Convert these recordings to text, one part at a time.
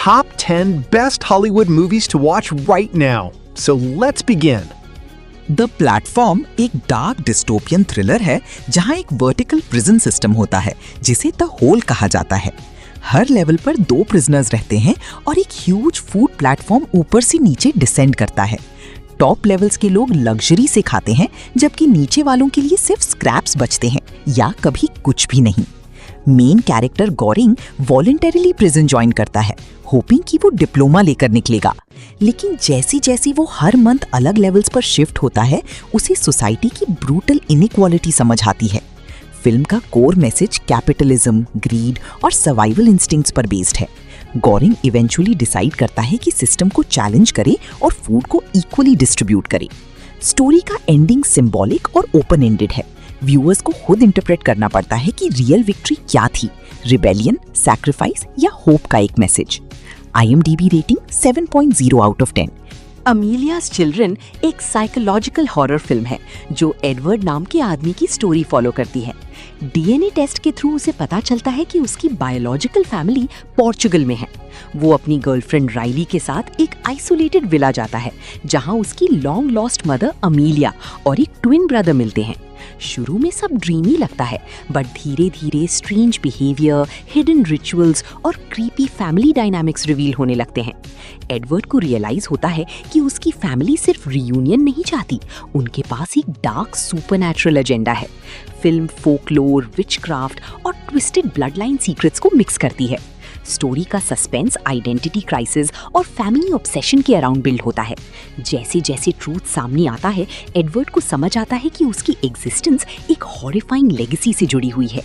top 10 best Hollywood movies to watch right now. So let's begin. The platform एक dark dystopian thriller है जहां एक vertical prison system होता है जिसे द होल कहा जाता है। हर लेवल पर 2 प्रिजनर्स रहते हैं और एक ह्यूज फूड प्लेटफॉर्म ऊपर से नीचे डिसेंड करता है। टॉप लेवल्स के लोग लग्जरी से खाते हैं जबकि नीचे वालों के लिए सिर्फ स्क्रैप्स बचते हैं या कभी कुछ भी नहीं। मेन कैरेक्टर गॉरिंग वॉलंटरीली प्रिजन ज्वाइन करता है होपिंग कि वो डिप्लोमा लेकर निकलेगा, लेकिन जैसी जैसी वो हर मंथ अलग लेवल्स पर शिफ्ट होता है उसे सोसाइटी की ब्रूटल इनइक्वालिटी समझ आती है। फिल्म का कोर मैसेज कैपिटलिज्म, ग्रीड और सर्वाइवल इंस्टिंक्ट्स पर बेस्ड है। गॉरिंग इवेंचुअली डिसाइड करता है कि सिस्टम को चैलेंज करे और फूड को इक्वली डिस्ट्रीब्यूट करे। स्टोरी का एंडिंग सिंबॉलिक और ओपन एंडेड है। व्यूअर्स को खुद इंटरप्रेट करना पड़ता है कि रियल विक्ट्री क्या थी, रिबेलियन, सैक्रिफाइस या होप का एक message. IMDb rating 7.0 out of 10। Amelia's children एक साइकोलॉजिकल हॉरर फिल्म है जो एडवर्ड नाम के आदमी की स्टोरी फॉलो करती है। DNA टेस्ट के थ्रू उसे पता चलता है कि उसकी बायोलॉजिकल फैमिली पोर्चुगल में है। वो अपनी गर्लफ्रेंड राइली के साथ एक आइसोलेटेड विला जाता है जहां उसकी लॉन्ग लॉस्ट मदर अमीलिया और एक ट्विन ब्रदर मिलते हैं। शुरू में सब ड्रीमी लगता है बट धीरे धीरे स्ट्रेंज बिहेवियर, हिडन रिचुअल्स और क्रीपी फैमिली डायनामिक्स रिवील होने लगते हैं। एडवर्ड को रियलाइज होता है कि उसकी फैमिली सिर्फ रियूनियन नहीं चाहती, उनके पास एक डार्क सुपरनैचुरल एजेंडा है। फिल्म फोकलोर, विचक्राफ्ट और ट्विस्टेड ब्लडलाइन सीक्रेट्स को मिक्स करती है। स्टोरी का सस्पेंस आइडेंटिटी क्राइसिस और फैमिली ऑब्सेशन के अराउंड बिल्ड होता है। जैसे जैसे ट्रूथ सामने आता है एडवर्ड को समझ आता है कि उसकी एग्जिस्टेंस एक हॉरिफाइंग लेगेसी से जुड़ी हुई है।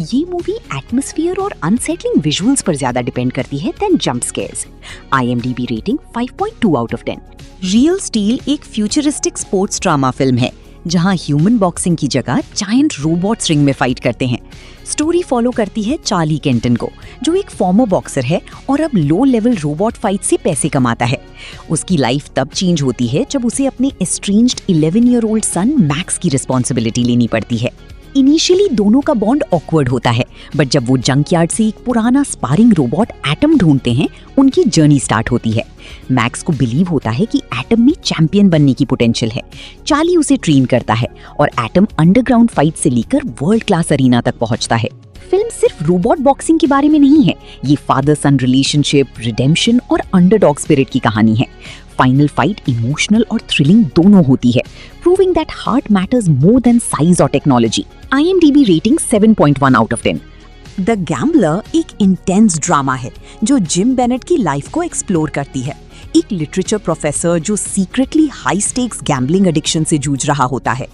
ये मूवी एटमॉस्फेयर और अनसेटलिंग विजुअल्स पर ज्यादा डिपेंड करती है then jump scares. IMDb rating 5.2 out of 10। Real steel एक फ्यूचरिस्टिक स्पोर्ट्स ड्रामा फिल्म है जहां ह्यूमन बॉक्सिंग की जगह जायंट रोबोट्स रिंग में फाइट करते हैं। स्टोरी फॉलो करती है चार्ली केंटन को जो एक फॉर्मर बॉक्सर है और अब लो लेवल रोबोट फाइट से पैसे कमाता है। उसकी लाइफ तब चेंज होती है जब उसे अपने एस्ट्रेंज्ड 11-year-old सन मैक्स की रिस्पॉन्सिबिलिटी लेनी पड़ती है। इनिशियली दोनों का बॉन्ड ऑकवर्ड होता है बट जब वो जंकयार्ड से एक पुराना स्पारिंग रोबोट एटम ढूंढते हैं उनकी जर्नी स्टार्ट होती है। मैक्स को बिलीव होता है कि एटम में चैंपियन बनने की पोटेंशियल है। चार्ली उसे ट्रेन करता है और एटम अंडरग्राउंड फाइट से लेकर वर्ल्ड क्लास अरीना तक पहुंचता है। फिल्म सिर्फ रोबोट बॉक्सिंग के बारे में नहीं है, ये फादर सन रिलेशनशिप, रिडेम्पशन और अंडरडॉग स्पिरिट की कहानी है। फाइनल फाइट इमोशनल और थ्रिलिंग दोनों होती है, proving that heart matters more than size और technology. IMDb rating 7.1 out of 10। The gambler एक इंटेंस ड्रामा है जो जिम बेनेट की लाइफ को एक्सप्लोर करती है। एक लिटरेचर प्रोफेसर जो secretly high stakes gambling addiction से जूझ रहा होता है।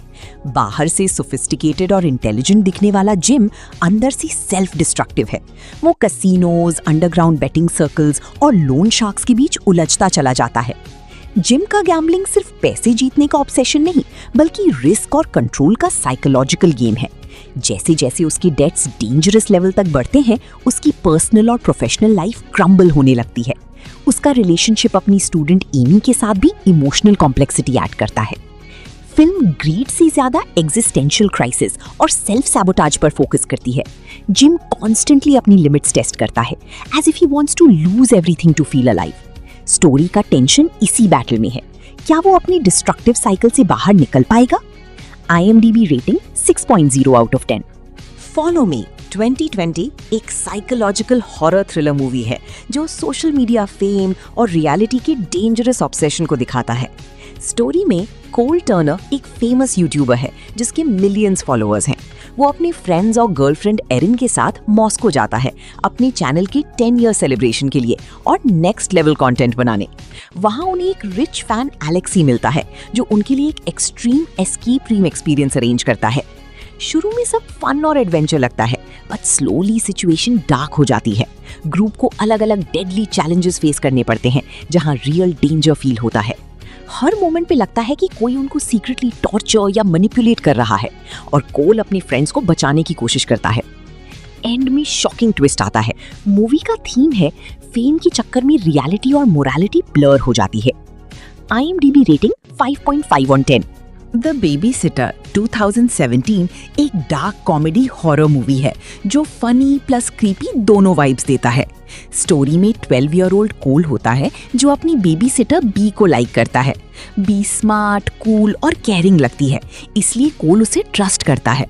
बाहर से सोफिस्टिकेटेड और इंटेलिजेंट दिखने वाला जिम अंदर से सेल्फ डिस्ट्रक्टिव है। वो कैसीनोज, अंडरग्राउंड बेटिंग सर्कल्स और लोन शार्क्स के बीच उलझता चला जाता है। जिम का गैम्बलिंग सिर्फ पैसे जीतने का ऑब्सेशन नहीं बल्कि रिस्क और कंट्रोल का साइकोलॉजिकल गेम है। जैसे जैसे उसकी डेट्स डेंजरस लेवल तक बढ़ते हैं उसकी पर्सनल और प्रोफेशनल लाइफ क्रम्बल होने लगती है। उसका रिलेशनशिप अपनी स्टूडेंट एमी के साथ भी इमोशनल कॉम्प्लेक्सिटी ऐड करता है। फिल्म ग्रीड से ज्यादा एग्जिस्टेंशियल क्राइसिस और सेल्फ सैबोटाज पर फोकस करती है। जिम कॉन्स्टेंटली अपनी लिमिट्स टेस्ट करता है as if he wants to lose everything to feel alive. Story का टेंशन इसी बैटल में है, क्या वो अपनी डिस्ट्रक्टिव साइकिल से बाहर निकल पाएगा? IMDb rating 6.0 out of 10। Follow me 2020 एक साइकोलॉजिकल हॉरर थ्रिलर मूवी है जो सोशल मीडिया फेम और रियलिटी के डेंजरस ऑब्सेशन को दिखाता है। स्टोरी में कोल टर्नर एक फेमस यूट्यूबर है जिसके मिलियंस फॉलोअर्स हैं। वो अपने फ्रेंड्स और गर्लफ्रेंड एरिन के साथ मॉस्को जाता है अपने चैनल के 10-year सेलिब्रेशन के लिए और नेक्स्ट लेवल कंटेंट बनाने। वहाँ उन्हें एक रिच फैन एलेक्सी मिलता है जो उनके लिए एक extreme escape dream experience arrange करता है। शुरू में सब फन और एडवेंचर लगता है बट स्लोली सिचुएशन डार्क हो जाती है। ग्रुप को अलग अलग डेडली चैलेंजेस फेस करने पड़ते हैं जहाँ रियल डेंजर फील होता है। हर मोमेंट पे लगता है कि कोई उनको सीक्रेटली टॉर्चर या मैनिपुलेट कर रहा है और कोल अपने फ्रेंड्स को बचाने की कोशिश करता है। एंड में शॉकिंग ट्विस्ट आता है। मूवी का थीम है फेम के चक्कर में रियलिटी और मोरालिटी ब्लर हो जाती है। IMDb rating 5.5 on 10। The babysitter 2017 एक डार्क कॉमेडी हॉरर मूवी है जो फनी प्लस क्रीपी दोनों वाइब्स देता है। स्टोरी में 12-year-old कोल होता है जो अपनी बेबी सिटर बी को लाइक करता है। बी स्मार्ट, कूल और केयरिंग लगती है, इसलिए कोल उसे ट्रस्ट करता है।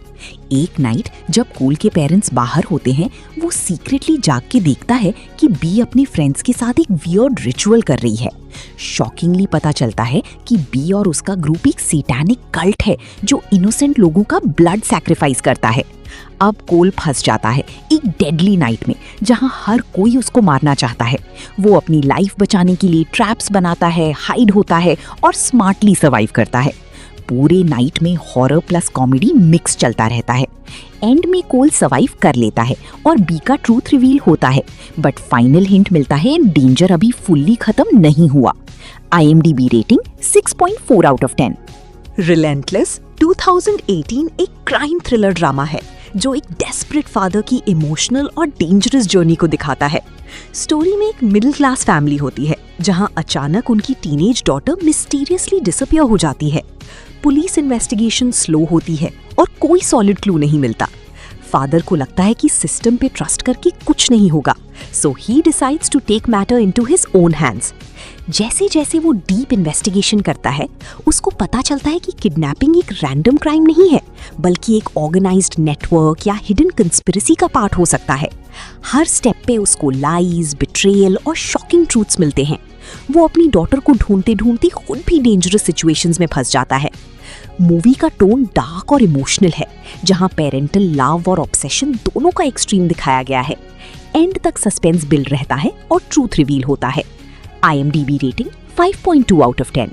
एक नाइट जब कोल के पेरेंट्स बाहर होते हैं, वो सीक्रेटली जाग के देखता है कि बी अपने फ्रेंड्स के साथ एक वियर्ड रिचुअल कर रही है। शॉकिंगली पता चलता है कि बी और उसका ग्रुप एक सैटानिक कल्ट है जो इनोसेंट लोगों का ब्लड सैक्रिफाइस करता है। अब कोल फंस जाता है एक डेडली नाइट में जहां हर कोई उसको मारना चाहता है। वो अपनी लाइफ बचाने के लिए ट्रैप्स बनाता है, हाइड होता है और स्मार्टली सर्वाइव करता है। पूरे नाइट में हॉरर प्लस कॉमेडी मिक्स चलता रहता है। एंड में कोल सर्वाइव कर लेता है और बी का ट्रूथ रिवील होता है, बट फाइनल हिंट मिलता है डेंजर अभी फुल्ली खत्म नहीं हुआ। IMDb rating 6.4 out of 10। Relentless 2018 एक क्राइम थ्रिलर ड्रामा है जो एक डेस्परेट फादर की इमोशनल और डेंजरस जर्नी को दिखाता है। स्टोरी में एक मिडिल क्लास फैमिली होती है जहां अचानक उनकी टीनेज डॉटर मिस्टीरियसली डिसअपीयर हो जाती है। पुलिस इन्वेस्टिगेशन स्लो होती है और कोई सॉलिड क्लू नहीं मिलता। फादर को लगता है कि सिस्टम पे ट्रस्ट करके कुछ नहीं होगा, so he decides to take matter into his own hands. जैसे जैसे वो डीप इन्वेस्टिगेशन करता है, उसको पता चलता है कि किडनैपिंग एक रैंडम क्राइम नहीं है, बल्कि एक ऑर्गेनाइज्ड नेटवर्क या हिडन कंस्पिरेसी का पार्ट हो सकता है। हर स्टेप पे उसको लाइज, बिट्रेयल और शॉकिंग ट्रूथ्स मिलते हैं। वो अपनी डॉटर को ढूंढते ढूंढते खुद भी डेंजरस सिचुएशंस में फंस जाता है। मूवी का टोन डार्क और इमोशनल है, जहां पेरेंटल लव और ऑब्सेशन दोनों का एक्सट्रीम दिखाया गया है। एंड तक सस्पेंस बिल्ड रहता है और ट्रूथ रिवील होता है। IMDb rating 5.2 out of 10।